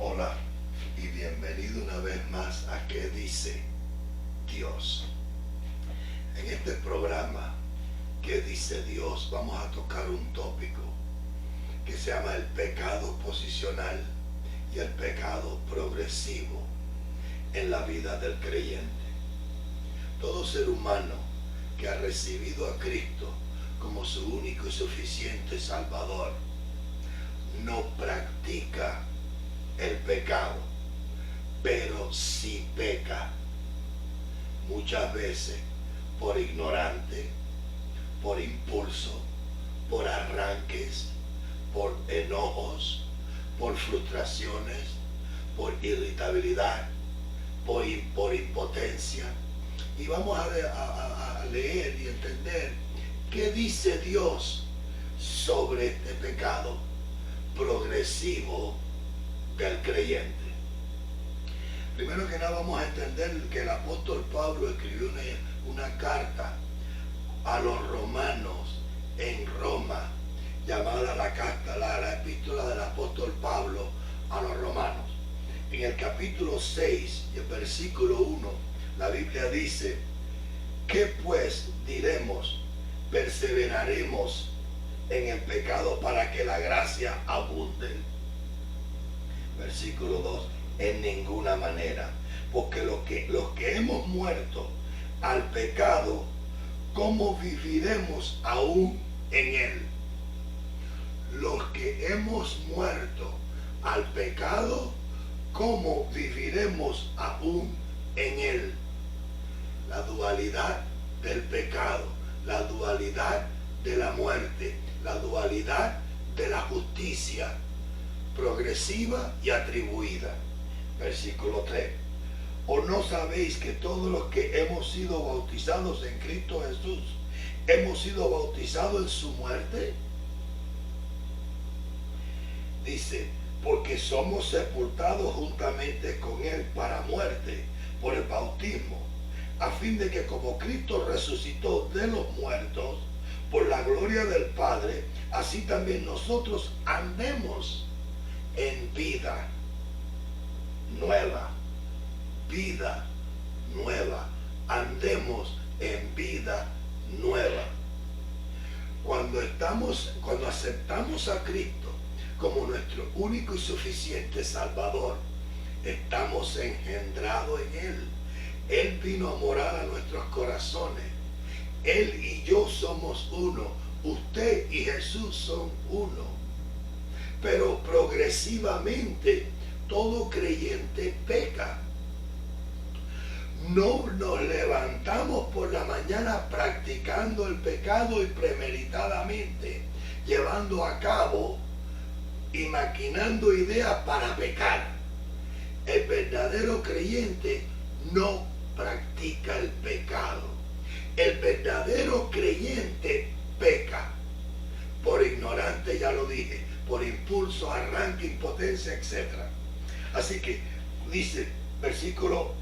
Hola y bienvenido una vez más a ¿Qué dice Dios? En este programa, ¿Qué dice Dios? Vamos a tocar un tópico que se llama el pecado posicional y el pecado progresivo en la vida del creyente. Todo ser humano que ha recibido a Cristo como su único y suficiente Salvador no practica el pecado, pero sí peca, muchas veces por ignorante, por impulso, por arranques, por enojos, por frustraciones, por irritabilidad, por impotencia. Y vamos a leer y entender qué dice Dios sobre este pecado progresivo del creyente. Primero que nada vamos a entender que el apóstol Pablo escribió una carta a los romanos en Roma, llamada la epístola del apóstol Pablo a los romanos. En el capítulo 6 y el versículo 1, la Biblia dice: ¿qué pues diremos? ¿Perseveraremos en el pecado para que la gracia abunde? Versículo 2, en ninguna manera, porque los que hemos muerto al pecado, ¿cómo viviremos aún en él? Los que hemos muerto al pecado, ¿cómo viviremos aún en él? La dualidad del pecado, la dualidad de la muerte, la dualidad de la justicia progresiva y atribuida. Versículo 3. ¿O no sabéis que todos los que hemos sido bautizados en Cristo Jesús hemos sido bautizados en su muerte? Dice, porque somos sepultados juntamente con él para muerte por el bautismo, a fin de que como Cristo resucitó de los muertos por la gloria del Padre, así también nosotros andemos en vida nueva. Vida nueva. Andemos en vida nueva. Cuando aceptamos a Cristo como nuestro único y suficiente Salvador, estamos engendrados en Él. Él vino a morar a nuestros corazones. Él y yo somos uno. Usted y Jesús son uno. Pero progresivamente todo creyente peca. No nos levantamos por la mañana practicando el pecado y premeditadamente llevando a cabo y maquinando ideas para pecar. El verdadero creyente no practica el pecado. El verdadero creyente peca por ignorante, ya lo dije, por impulso, arranque, impotencia, etc. Así que dice, versículo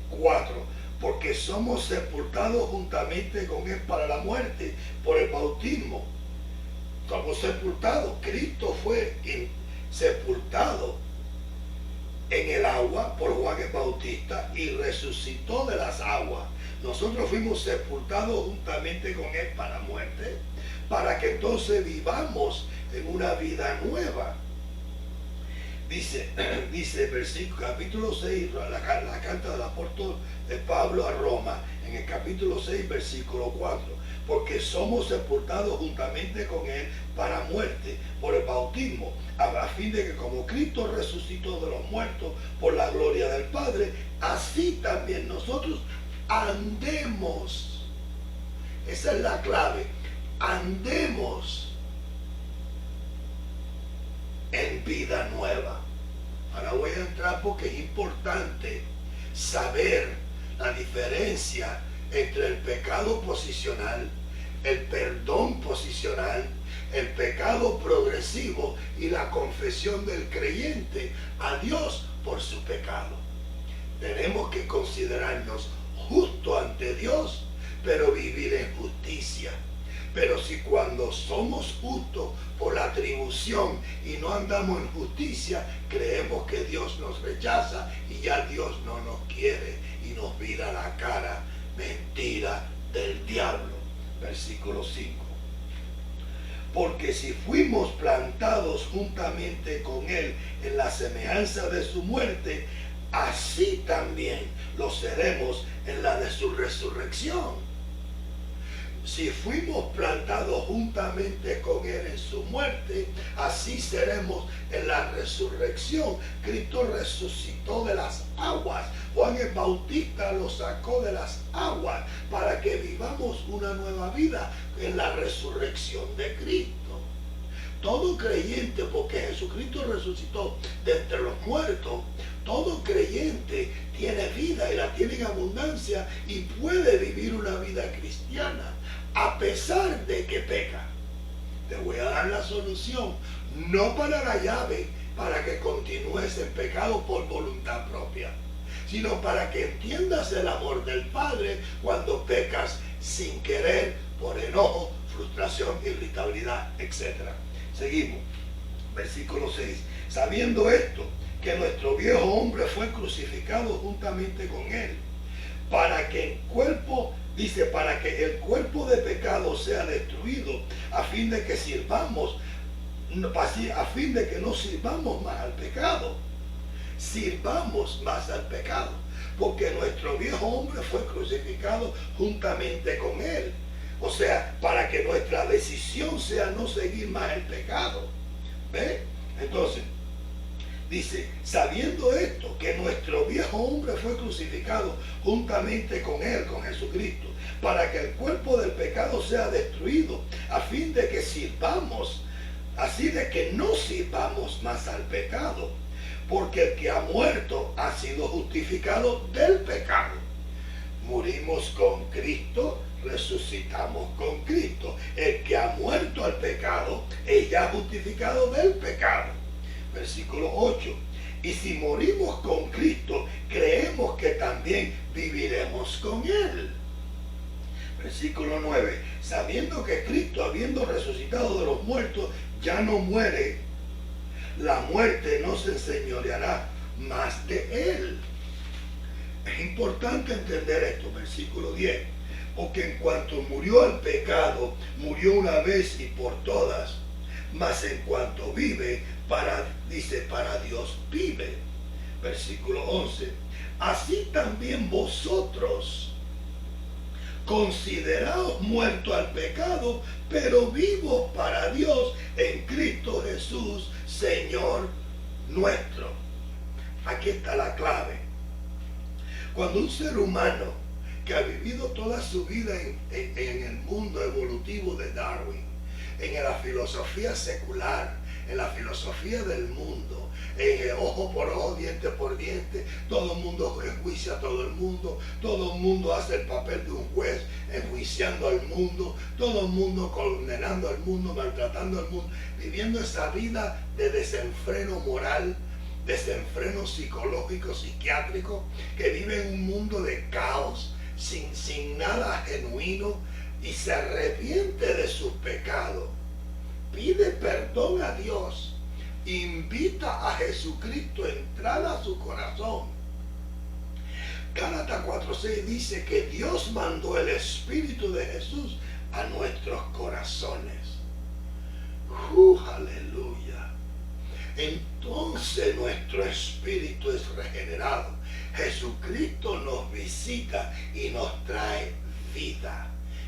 4, porque somos sepultados juntamente con él para la muerte por el bautismo. Somos sepultados. Cristo fue sepultado en el agua por Juan el Bautista y resucitó de las aguas. Nosotros fuimos sepultados juntamente con él para la muerte, para que entonces vivamos en una vida nueva. Dice versículo, capítulo 6, la carta del apóstol de Pablo a Roma, en el capítulo 6, versículo 4, porque somos sepultados juntamente con él para muerte por el bautismo, a fin de que como Cristo resucitó de los muertos por la gloria del Padre, así también nosotros andemos. Esa es la clave. Andemos en vida nueva. Ahora voy a entrar porque es importante saber la diferencia entre el pecado posicional, el perdón posicional, el pecado progresivo y la confesión del creyente a Dios por su pecado. Tenemos que considerarnos justos ante Dios, pero vivir en justicia. Pero si cuando somos justos por la atribución y no andamos en justicia, creemos que Dios nos rechaza y ya Dios no nos quiere y nos vira la cara. Mentira del diablo. Versículo 5. Porque si fuimos plantados juntamente con Él en la semejanza de su muerte, así también lo seremos en la de su resurrección. Si fuimos plantados juntamente con Él en su muerte, así seremos en la resurrección. Cristo resucitó de las aguas. Juan el Bautista lo sacó de las aguas para que vivamos una nueva vida en la resurrección de Cristo. Todo creyente, porque Jesucristo resucitó de entre los muertos, todo creyente tiene vida y la tiene en abundancia y puede vivir una vida cristiana a pesar de que peca. Te voy a dar la solución, no para la llave, para que continúes en pecado por voluntad propia, sino para que entiendas el amor del Padre cuando pecas sin querer, por enojo, frustración, irritabilidad, etc. Seguimos. Versículo 6. Sabiendo esto, que nuestro viejo hombre fue crucificado juntamente con Él, para que el cuerpo, dice, para que el cuerpo de pecado sea destruido, a fin de que sirvamos, a fin de que no sirvamos más al pecado. Sirvamos más al pecado, porque nuestro viejo hombre fue crucificado juntamente con Él. O sea, para que nuestra decisión sea no seguir más el pecado. ¿Ve? Entonces, dice, sabiendo esto, que nuestro viejo hombre fue crucificado juntamente con Él, con Jesucristo, para que el cuerpo del pecado sea destruido, a fin de que sirvamos, así de que no sirvamos más al pecado, porque el que ha muerto ha sido justificado del pecado. Morimos con Cristo, resucitamos con Cristo. El que ha muerto al pecado es ya justificado del pecado. Versículo 8. Y si morimos con Cristo, creemos que también viviremos con Él. Versículo 9. Sabiendo que Cristo, habiendo resucitado de los muertos, ya no muere, la muerte no se enseñoreará más de Él. Es importante entender esto, versículo 10. Porque en cuanto murió al pecado, murió una vez y por todas. Mas en cuanto vive, para Dios vive. Versículo 11. Así también vosotros, consideraos muertos al pecado, pero vivos para Dios en Cristo Jesús, Señor nuestro. Aquí está la clave. Cuando un ser humano que ha vivido toda su vida en el mundo evolutivo de Darwin, en la filosofía secular, en la filosofía del mundo, en el ojo por ojo, diente por diente, todo el mundo enjuicia a todo el mundo hace el papel de un juez enjuiciando al mundo, todo el mundo condenando al mundo, maltratando al mundo, viviendo esa vida de desenfreno moral, desenfreno psicológico, psiquiátrico, que vive en un mundo de caos, sin nada genuino, y se arrepiente de sus pecados, pide perdón a Dios, invita a Jesucristo a entrar a su corazón. Gálatas 4:6 dice que Dios mandó el Espíritu de Jesús a nuestros corazones. Aleluya. Entonces nuestro espíritu es regenerado. Jesucristo nos visita y nos trae vida.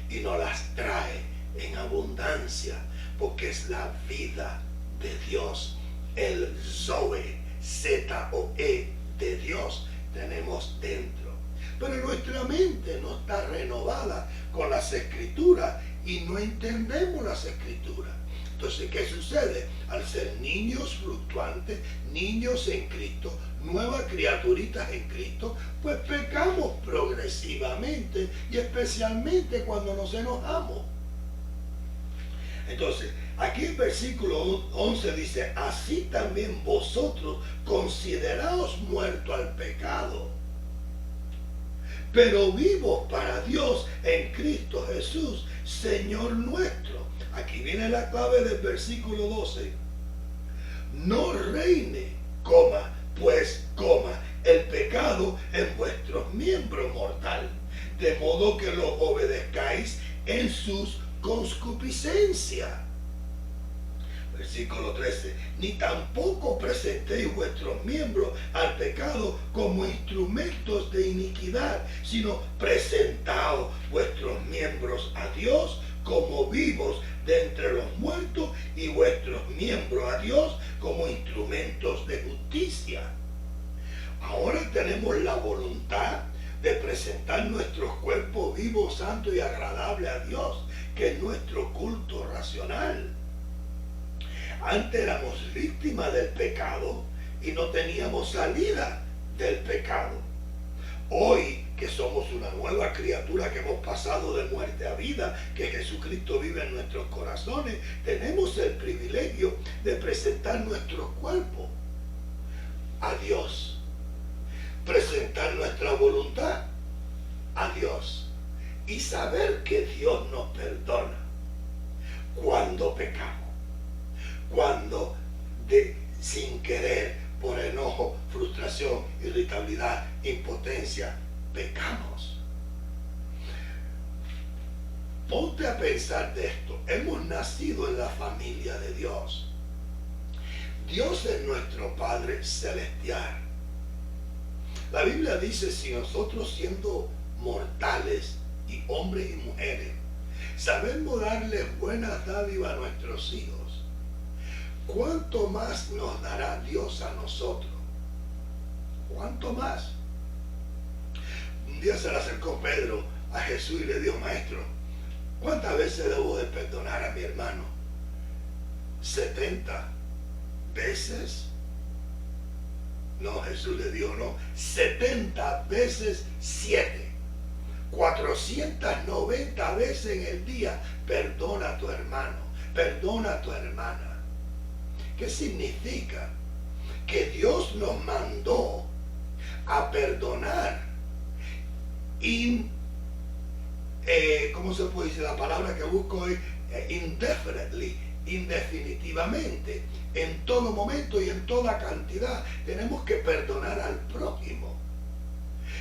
Y nos las trae en abundancia, porque es la vida de Dios. El Zoe, Z-O-E de Dios tenemos dentro. Pero nuestra mente no está renovada con las Escrituras y no entendemos las Escrituras. Entonces, ¿qué sucede? Al ser niños fluctuantes, niños en Cristo, nuevas criaturitas en Cristo, pues pecamos progresivamente y especialmente cuando nos enojamos. Entonces, aquí el versículo 11 dice, así también vosotros consideraos muertos al pecado, pero vivos para Dios en Cristo Jesús, Señor nuestro. Aquí viene la clave del versículo 12. No reine, el pecado en vuestros miembros mortal, de modo que lo obedezcáis en sus concupiscencias. Versículo 13. Ni tampoco presentéis vuestros miembros al pecado como instrumentos de iniquidad, sino presentaos vuestros miembros a Dios como vivos de entre los muertos y vuestros miembros a Dios como instrumentos de justicia. Ahora tenemos la voluntad de presentar nuestros cuerpos vivos, santos y agradables a Dios, que es nuestro culto racional. Antes éramos víctimas del pecado y no teníamos salida del pecado. Hoy que somos una nueva criatura, que hemos pasado de muerte a vida, que Jesucristo vive en nuestros corazones, tenemos el privilegio de presentar nuestros cuerpos a Dios, presentar nuestra voluntad a Dios y saber que Dios nos perdona cuando pecamos, cuando sin querer, por enojo, frustración, irritabilidad, impotencia, pecamos. Ponte a pensar de esto. Hemos nacido en la familia de Dios. Dios es nuestro Padre celestial. La Biblia dice, si nosotros siendo mortales y hombres y mujeres, sabemos darle buenas dádivas a nuestros hijos, ¿cuánto más nos dará Dios a nosotros? ¿Cuánto más? Un día se le acercó Pedro a Jesús y le dijo, Maestro, ¿cuántas veces debo de perdonar a mi hermano? 70 veces. No, Jesús le dijo, no, 70 veces 7. 490 veces en el día, perdona a tu hermano, perdona a tu hermana. ¿Qué significa? Que Dios nos mandó a perdonar ¿cómo se puede decir? La palabra que busco es indefinitely, indefinitivamente, en todo momento y en toda cantidad. Tenemos que perdonar al prójimo.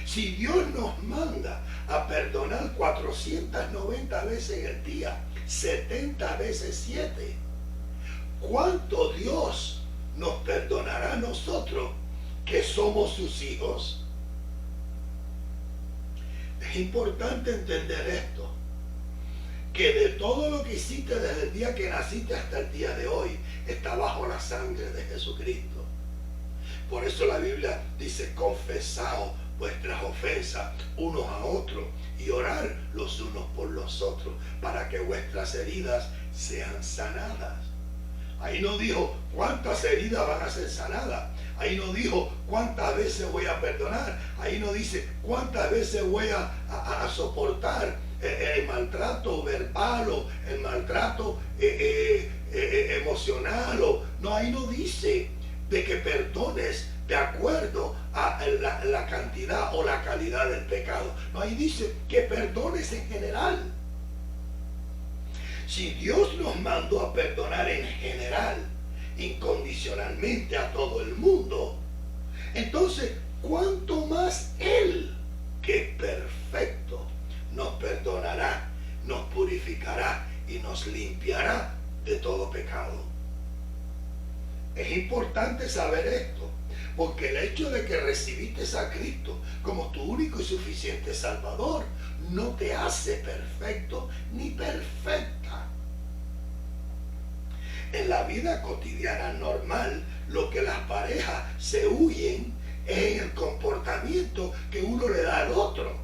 Si Dios nos manda a perdonar 490 veces en el día, 70 veces 7, ¿cuánto Dios nos perdonará a nosotros que somos sus hijos? Es importante entender esto, que de todo lo que hiciste desde el día que naciste hasta el día de hoy, está bajo la sangre de Jesucristo. Por eso la Biblia dice, confesaos vuestras ofensas unos a otros y orar los unos por los otros, para que vuestras heridas sean sanadas. Ahí no dijo cuántas heridas van a ser sanadas. Ahí no dijo cuántas veces voy a perdonar. Ahí no dice cuántas veces voy a soportar el maltrato verbal o el maltrato emocional. No, ahí no dice de que perdones de acuerdo a la cantidad o la calidad del pecado. No, ahí dice que perdones en general. Si Dios nos mandó a perdonar en general, incondicionalmente a todo el mundo, entonces, ¿cuánto más Él, que es perfecto, nos perdonará, nos purificará y nos limpiará de todo pecado? Es importante saber esto, porque el hecho de que recibiste a Cristo como tu único y suficiente Salvador no te hace perfecto ni perfecta. En la vida cotidiana normal, lo que las parejas se huyen es en el comportamiento que uno le da al otro.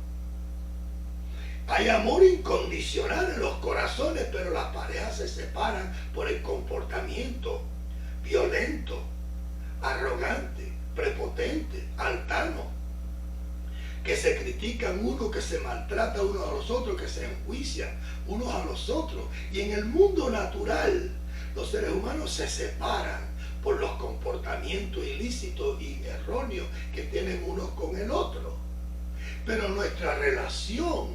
Hay amor incondicional en los corazones, pero las parejas se separan por el comportamiento violento, arrogante, prepotente, altano, que se critican uno, que se maltrata uno a los otros, que se enjuician unos a los otros. Y en el mundo natural, los seres humanos se separan por los comportamientos ilícitos y erróneos que tienen unos con el otro. Pero nuestra relación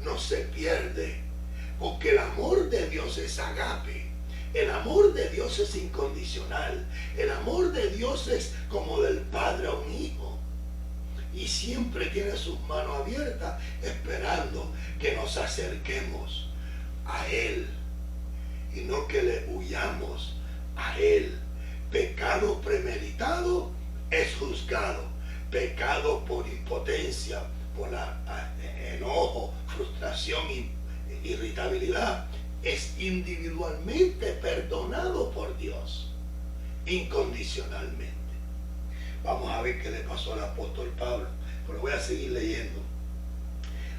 no se pierde. Porque el amor de Dios es agape. El amor de Dios es incondicional. El amor de Dios es como del padre a un hijo. Y siempre tiene sus manos abiertas esperando que nos acerquemos a Él. Y no que le huyamos a Él. Pecado premeditado es juzgado. Pecado por impotencia, por enojo, frustración, irritabilidad, es individualmente perdonado por Dios, incondicionalmente. Vamos a ver qué le pasó al apóstol Pablo, pero voy a seguir leyendo.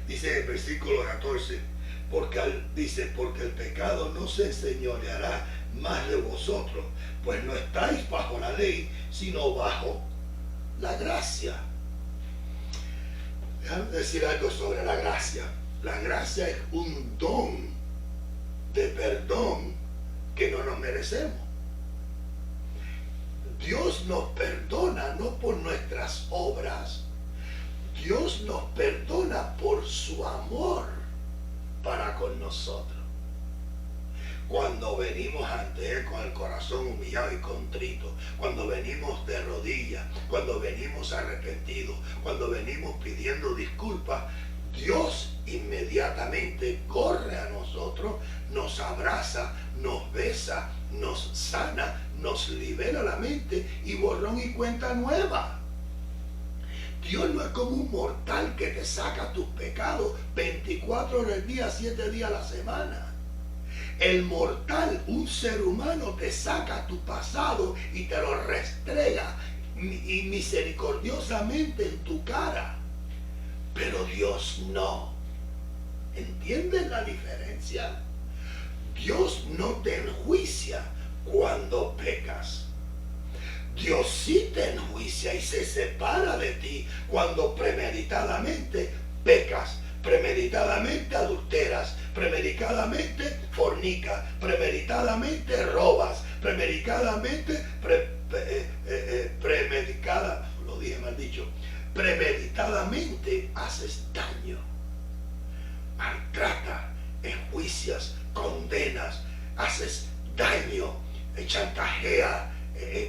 Dice el versículo 14, porque el pecado no se enseñoreará más de vosotros, pues no estáis bajo la ley, sino bajo la gracia. Déjame decir algo sobre la gracia. La gracia es un don de perdón que no nos merecemos. Dios nos perdona no por nuestras obras. Dios nos perdona por su amor para con nosotros. Cuando venimos ante Él con el corazón humillado y contrito, cuando venimos de rodillas, cuando venimos arrepentidos, cuando venimos pidiendo disculpas, Dios inmediatamente corre a nosotros, nos abraza, nos besa, nos sana, nos libera la mente y borrón y cuenta nueva. Dios no es como un mortal que te saca tus pecados 24 horas al día, 7 días a la semana. El mortal, un ser humano, te saca tu pasado y te lo restrega y misericordiosamente en tu cara. Pero Dios no. ¿Entienden la diferencia? Dios no te enjuicia cuando pecas. Dios sí te enjuicia y se separa de ti cuando premeditadamente pecas, premeditadamente adulteras, premeditadamente fornicas, premeditadamente robas, premeditadamente premeditadamente haces daño, maltrata, enjuicias, condenas, haces daño, chantajea,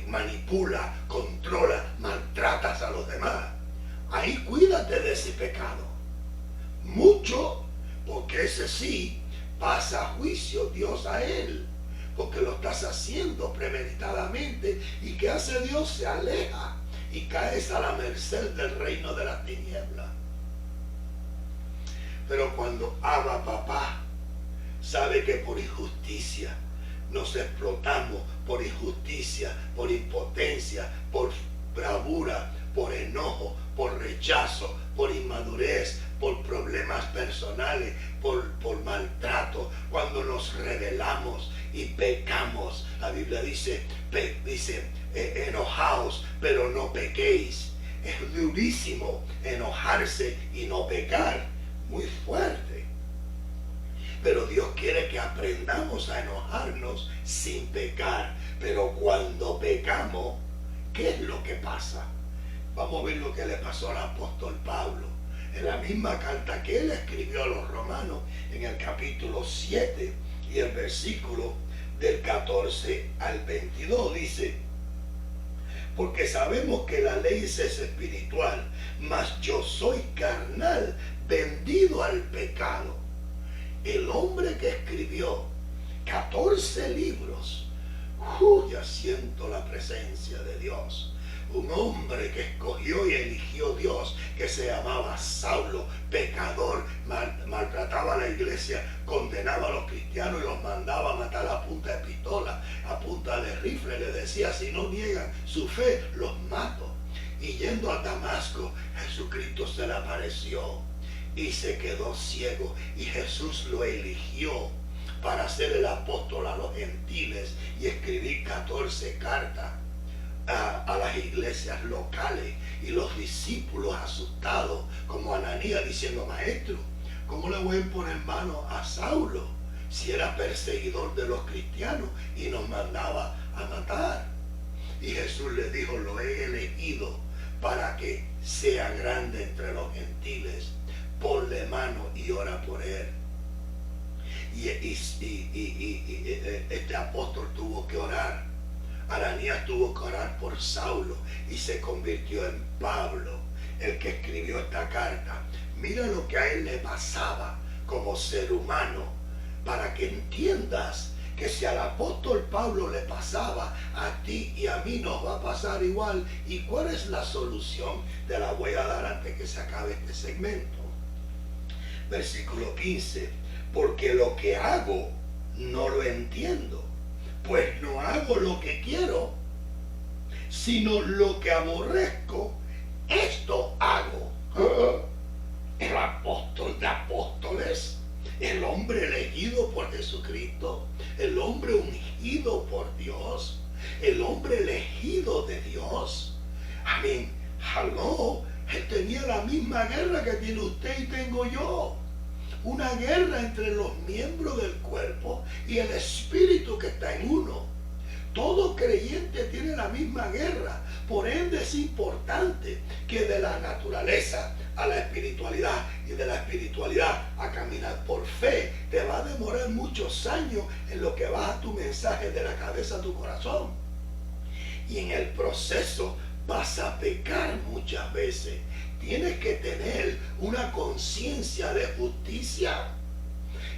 manipula, controla, maltratas a los demás. Ahí cuídate de ese pecado. Mucho, porque ese sí pasa a juicio Dios a él, porque lo estás haciendo premeditadamente. ¿Y qué hace Dios? Se aleja y caes a la merced del reino de las tinieblas. Pero cuando Abba Papá sabe que por injusticia nos explotamos, por injusticia, por impotencia, por bravura, por enojo, por rechazo, por inmadurez, por problemas personales, por maltrato, cuando nos rebelamos y pecamos, la Biblia dice enojaos, pero no pequéis. Es durísimo enojarse y no pecar, muy fuerte. Pero Dios quiere que aprendamos a enojarnos sin pecar. Pero cuando pecamos, ¿qué es lo que pasa? Vamos a ver lo que le pasó al apóstol Pablo. En la misma carta que él escribió a los romanos, en el capítulo 7 y el versículo del 14 al 22, dice: porque sabemos que la ley es espiritual, mas yo soy carnal, vendido al pecado. El hombre que escribió 14 libros, ya siento la presencia de Dios. Un hombre que escogió y eligió Dios, que se llamaba Saulo, pecador, maltrataba a la iglesia, condenaba a los cristianos y los mandaba a matar a punta de pistola, a punta de rifle. Le decía: si no niegan su fe, los mato. Y yendo a Damasco, Jesucristo se le apareció y se quedó ciego, y Jesús lo eligió para ser el apóstol a los gentiles y escribir 14 cartas a las iglesias locales. Y los discípulos asustados, como Ananías, diciendo: maestro, ¿cómo le voy a poner mano a Saulo si era perseguidor de los cristianos y nos mandaba a matar? Y Jesús le dijo: lo he elegido para que sea grande entre los gentiles. Ponle mano y ora por él. y este apóstol tuvo que orar. Ananías tuvo que orar por Saulo y se convirtió en Pablo, el que escribió esta carta. Mira lo que a él le pasaba como ser humano, para que entiendas que si al apóstol Pablo le pasaba, a ti y a mí nos va a pasar igual. ¿Y cuál es la solución? Te la voy a dar antes que se acabe este segmento. Versículo 15. Porque lo que hago no lo entiendo, pues no hago lo que quiero, sino lo que aborrezco, esto hago. El apóstol de apóstoles, el hombre elegido por Jesucristo, el hombre ungido por Dios, el hombre elegido de Dios. Amén. Hello. Él tenía la misma guerra que tiene usted y tengo yo. Una guerra entre los miembros del cuerpo y el espíritu que está en uno. Todo creyente tiene la misma guerra. Por ende es importante que de la naturaleza a la espiritualidad y de la espiritualidad a caminar por fe te va a demorar muchos años en lo que baja tu mensaje de la cabeza a tu corazón. Y en el proceso vas a pecar muchas veces. Tienes que tener una conciencia de justicia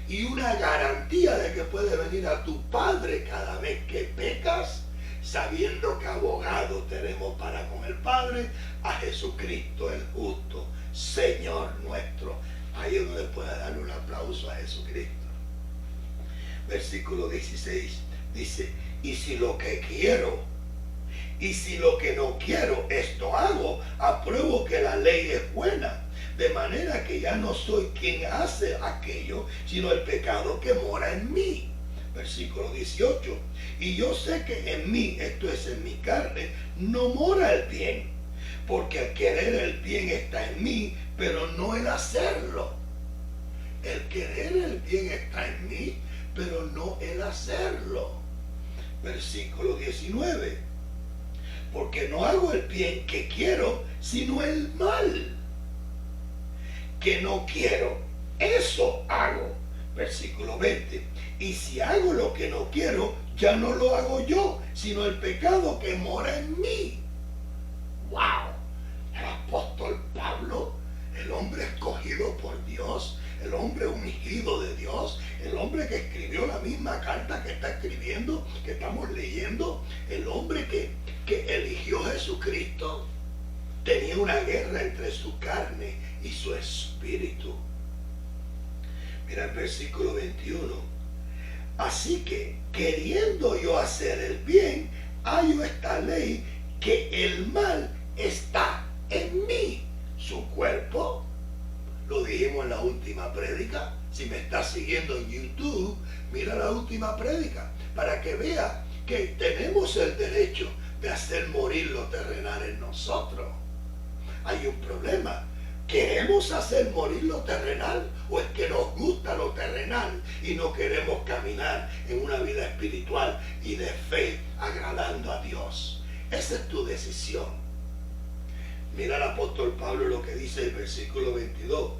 y una garantía de que puede venir a tu Padre cada vez que pecas, sabiendo que abogado tenemos para con el Padre, a Jesucristo el justo, Señor nuestro. Ahí es donde puede darle un aplauso a Jesucristo. Versículo 16 dice, y si lo que quiero y si lo que no quiero, esto hago, apruebo que la ley es buena, de manera que ya no soy quien hace aquello, sino el pecado que mora en mí. Versículo 18, y yo sé que en mí, esto es en mi carne, no mora el bien, porque el querer el bien está en mí, pero no el hacerlo. El querer el bien está en mí, pero no el hacerlo. Versículo 19, porque no hago el bien que quiero, sino el mal que no quiero, eso hago. Versículo 20, y si hago lo que no quiero, ya no lo hago yo, sino el pecado que mora en mí. ¡Wow! El apóstol Pablo, el hombre escogido por Dios, el hombre ungido de Dios, el hombre que escribió la misma carta que está escribiendo, que estamos leyendo, el hombre que eligió Jesucristo, tenía una guerra entre su carne y su espíritu. Mira el versículo 21. Así que, queriendo yo hacer el bien, hallo esta ley, que el mal está en mí. Su cuerpo, lo dijimos en la última prédica. Si me estás siguiendo en YouTube, mira la última prédica, para que vea que tenemos el derecho de hacer morir lo terrenal en nosotros. Hay un problema. ¿Queremos hacer morir lo terrenal o es que nos gusta lo terrenal y no queremos caminar en una vida espiritual y de fe agradando a Dios? Esa es tu decisión. Mira el apóstol Pablo lo que dice el versículo 22.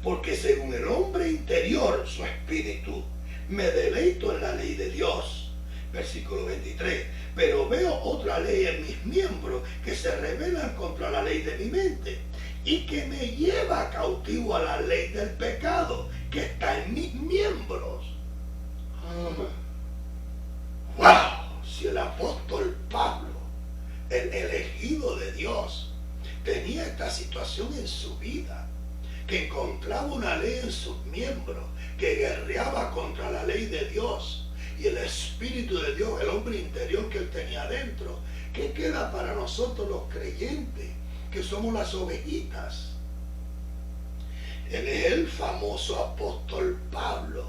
Porque según el hombre interior, su espíritu, me deleito en la ley de Dios. Versículo 23. Pero veo otra ley en mis miembros que se rebelan contra la ley de mi mente y que me lleva cautivo a la ley del pecado que está en mis miembros. ¡Wow! Si el apóstol Pablo, el elegido de Dios, tenía esta situación en su vida, que encontraba una ley en sus miembros, que guerreaba contra la ley de Dios, y el Espíritu de Dios, el hombre interior que él tenía dentro, ¿qué queda para nosotros los creyentes, que somos las ovejitas? Él es el famoso apóstol Pablo.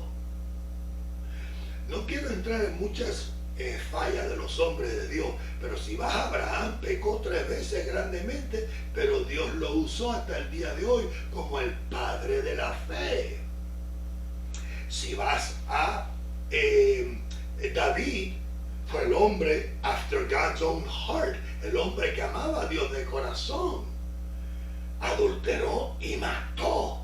No quiero entrar en muchas fallas de los hombres de Dios, pero si vas a Abraham, pecó 3 veces grandemente, pero Dios lo usó hasta el día de hoy como el padre de la fe. Si vas a David, fue el hombre after God's own heart, el hombre que amaba a Dios de corazón. Adulteró y mató.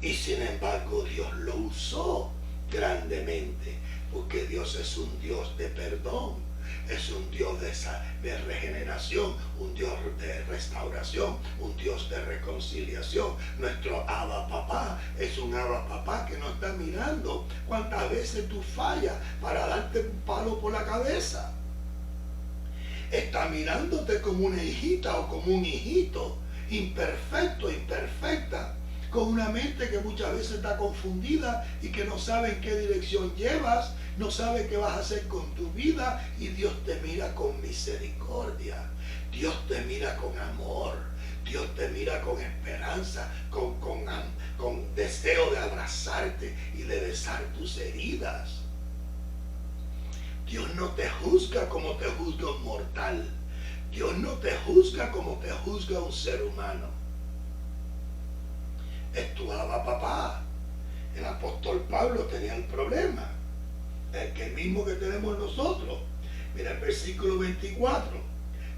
Y sin embargo Dios lo usó grandemente, porque Dios es un Dios de perdón, es un Dios de regeneración, un Dios de restauración, un Dios de reconciliación. Nuestro Abba Papá es un Abba Papá que no está mirando cuántas veces tú fallas para darte un palo por la cabeza. Está mirándote como una hijita o como un hijito, imperfecto, imperfecta, con una mente que muchas veces está confundida y que no sabe en qué dirección llevas, no sabe qué vas a hacer con tu vida, y Dios te mira con misericordia, Dios te mira con amor, Dios te mira con esperanza, con deseo de abrazarte y de besar tus heridas. Dios no te juzga como te juzga un mortal. Dios no te juzga como te juzga un ser humano. Es tu Abba Papá. El apóstol Pablo tenía el problema, el mismo que tenemos nosotros. Mira el versículo 24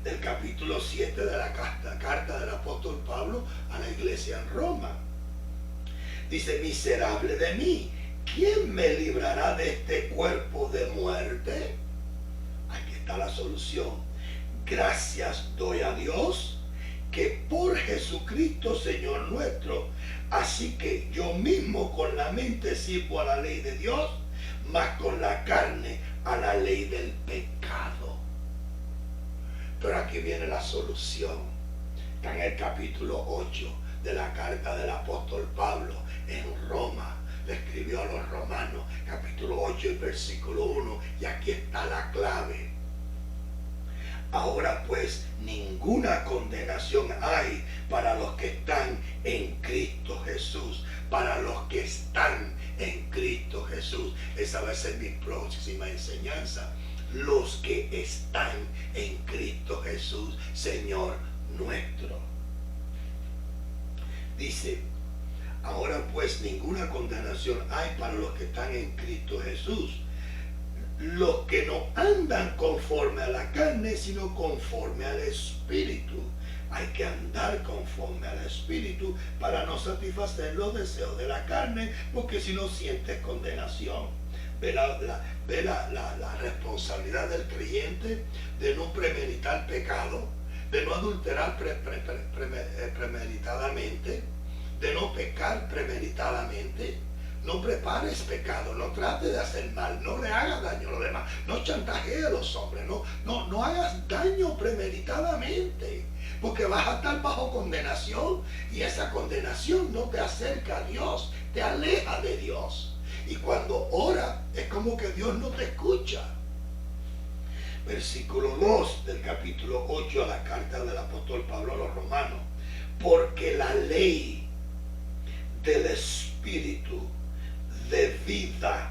del capítulo 7 de la carta del apóstol Pablo a la iglesia en Roma. Dice: miserable de mí, ¿quién me librará de este cuerpo de muerte? Aquí está la solución. Gracias doy a Dios que por Jesucristo Señor nuestro, así que yo mismo con la mente sirvo a la ley de Dios, mas con la carne a la ley del pecado. Pero aquí viene la solución. Está en el capítulo 8 de la carta del apóstol Pablo en Roma. Le escribió a los romanos, capítulo 8 y versículo 1, y aquí está la clave. Ahora pues ninguna condenación hay para los que están en Cristo Jesús, para los que están en Cristo Jesús. Esa va a ser mi próxima enseñanza. Los que están en Cristo Jesús, Señor nuestro. Dice: ahora pues ninguna condenación hay para los que están en Cristo Jesús, los que no andan conforme a la carne, sino conforme al Espíritu. Hay que andar conforme al Espíritu para no satisfacer los deseos de la carne, porque si no sientes condenación. Ve la responsabilidad del creyente de no premeditar pecado, de no adulterar premeditadamente, de no pecar premeditadamente. No prepares pecado, no trates de hacer mal, no le hagas daño a los demás, no chantajees a los hombres, no hagas daño premeditadamente, porque vas a estar bajo condenación, y esa condenación no te acerca a Dios, te aleja de Dios. Y cuando ora es como que Dios no te escucha. Versículo 2 del capítulo 8 a la carta del apóstol Pablo a los romanos: porque la ley del Espíritu de vida,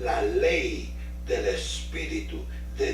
la ley del Espíritu de